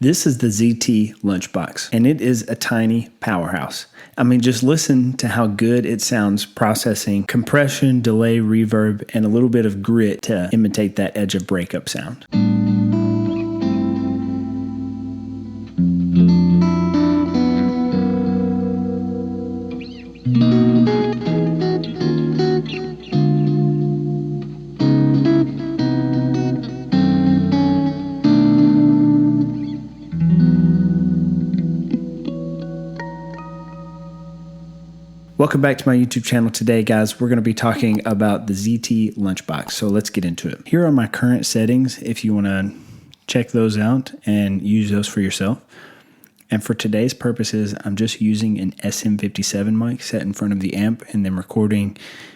This is the ZT Lunchbox, and it is a tiny powerhouse. I mean, just listen to how good it sounds processing compression, delay, reverb, and a little bit of grit to imitate that edge of breakup sound. Welcome back to my YouTube channel. Today, guys, we're going to be talking about the ZT Lunchbox. So let's get into it. Here are my current settings if you want to check those out and use those for yourself. And for today's purposes, I'm just using an SM57 mic set in front of the amp and then recording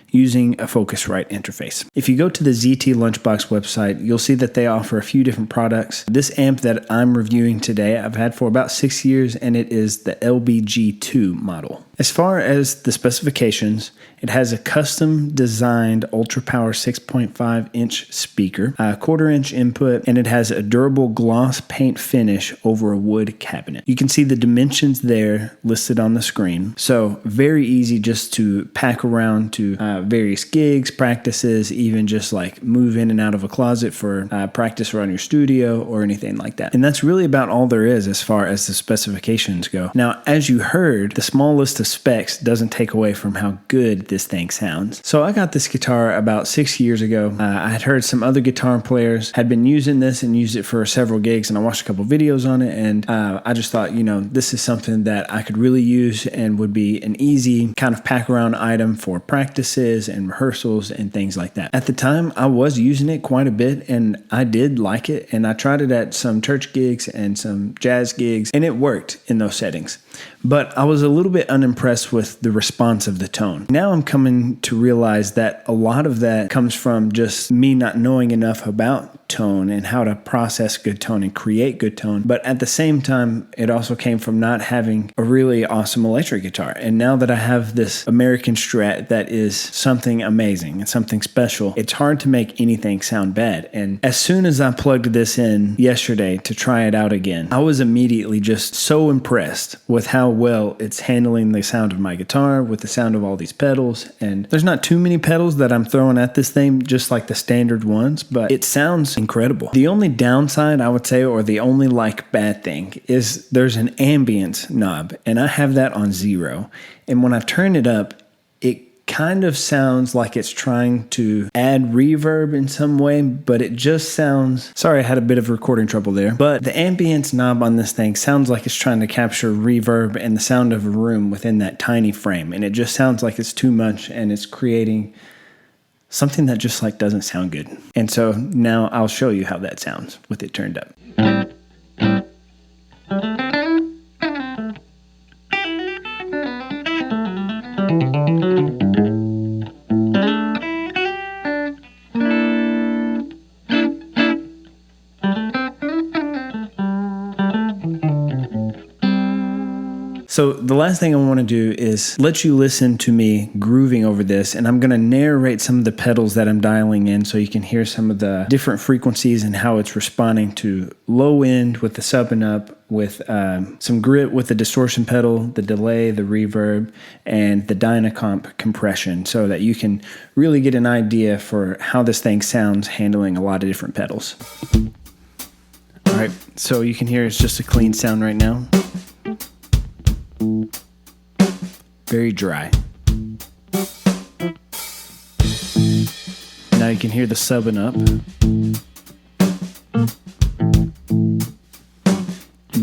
using a Focusrite interface. If you go to the ZT Lunchbox website, you'll see that they offer a few different products. This amp that I'm reviewing today, I've had for about 6 years, and it is the LBG2 model. As far as the specifications, it has a custom designed ultra power 6.5 inch speaker, a 1/4 inch input, and it has a durable gloss paint finish over a wood cabinet. You can see the dimensions there listed on the screen. So very easy just to pack around to various gigs, practices, even just like move in and out of a closet for practice around your studio or anything like that. And that's really about all there is as far as the specifications go. Now, as you heard, the small list of specs doesn't take away from how good this thing sounds. So I got this guitar about 6 years ago. I had heard some other guitar players had been using this and used it for several gigs, and I watched a couple videos on it, and I just thought, you know, this is something that I could really use and would be an easy kind of pack around item for practices and rehearsals and things like that. At the time, I was using it quite a bit, and I did like it, and I tried it at some church gigs and some jazz gigs, and it worked in those settings. But I was a little bit unimpressed with the response of the tone. Now I'm coming to realize that a lot of that comes from just me not knowing enough about tone and how to process good tone and create good tone. But at the same time, it also came from not having a really awesome electric guitar. And now that I have this American Strat that is something amazing and something special, it's hard to make anything sound bad. And as soon as I plugged this in yesterday to try it out again, I was immediately just so impressed with how well it's handling the sound of my guitar, with the sound of all these pedals. And there's not too many pedals that I'm throwing at this thing, just like the standard ones, but it sounds incredible. The only downside, I would say, or the only like bad thing, is there's an ambience knob, and I have that on 0. And when I turn it up, it kind of sounds like it's trying to add reverb in some way, but it just sounds... Sorry, I had a bit of recording trouble there. But the ambience knob on this thing sounds like it's trying to capture reverb and the sound of a room within that tiny frame. And it just sounds like it's too much, and it's creating something that just like doesn't sound good. And so now I'll show you how that sounds with it turned up. So the last thing I want to do is let you listen to me grooving over this, and I'm going to narrate some of the pedals that I'm dialing in so you can hear some of the different frequencies and how it's responding to low end with the sub and up, with some grit with the distortion pedal, the delay, the reverb, and the Dynacomp compression, so that you can really get an idea for how this thing sounds handling a lot of different pedals. All right, so you can hear it's just a clean sound right now. Very dry. Now you can hear the sub and up. And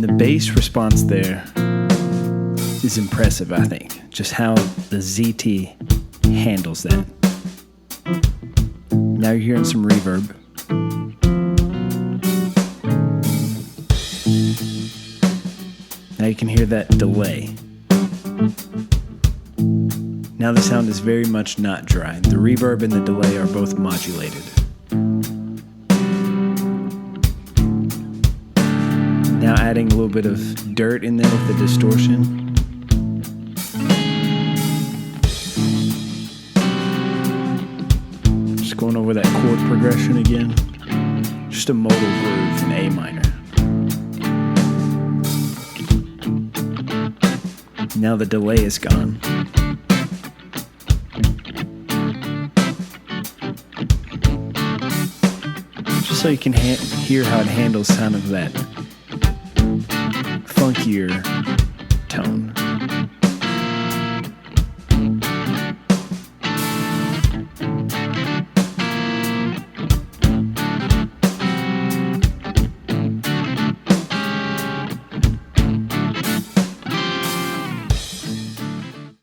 the bass response there is impressive, I think. Just how the ZT handles that. Now you're hearing some reverb. Now you can hear that delay. Now the sound is very much not dry. The reverb and the delay are both modulated. Now adding a little bit of dirt in there with the distortion. Just going over that chord progression again. Just a modal groove in A minor. Now the delay is gone. Just so you can hear how it handles kind of that funkier tone.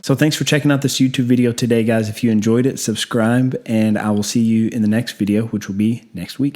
So thanks for checking out this YouTube video today, guys. If you enjoyed it, subscribe, and I will see you in the next video, which will be next week.